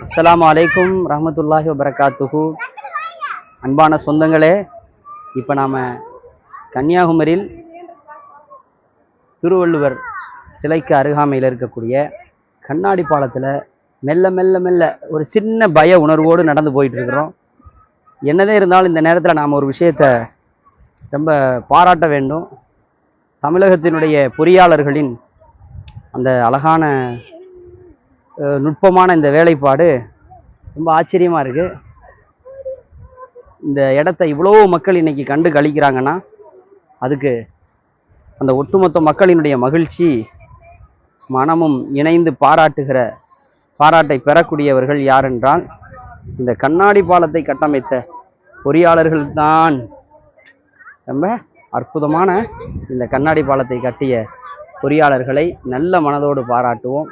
அஸ்ஸலாமு அலைக்கும் ரஹ்மத்துல்லாஹி வபரகாத்துஹு. அன்பான சொந்தங்களே, இப்போ நாம் கன்னியாகுமரியில் திருவள்ளுவர் சிலைக்கு அருகாமையில் இருக்கக்கூடிய கண்ணாடி பாலத்தில் மெல்ல மெல்ல மெல்ல ஒரு சின்ன பய உணர்வோடு நடந்து போயிட்டு இருக்கிறோம். என்னதே இருந்தாலும் இந்த நேரத்தில் நாம் ஒரு விஷயத்தை ரொம்ப பாராட்ட வேண்டும். தமிழகத்தினுடைய பொறியாளர்களின் அந்த அழகான நுட்பமான இந்த வேலைப்பாடு ரொம்ப ஆச்சரியமாக இருக்குது. இந்த இடத்த இவ்வளோ மக்கள் இன்னைக்கு கண்டு கழிக்கிறாங்கன்னா அதுக்கு அந்த ஒட்டுமொத்த மக்களினுடைய மகிழ்ச்சி மனமும் இணைந்து பாராட்டை பெறக்கூடியவர்கள் யார் என்றால் இந்த கண்ணாடி பாலத்தை கட்டமைத்த பொறியாளர்கள் தான். ரொம்ப அற்புதமான இந்த கண்ணாடி பாலத்தை கட்டிய பொறியாளர்களை நல்ல மனதோடு பாராட்டுவோம்.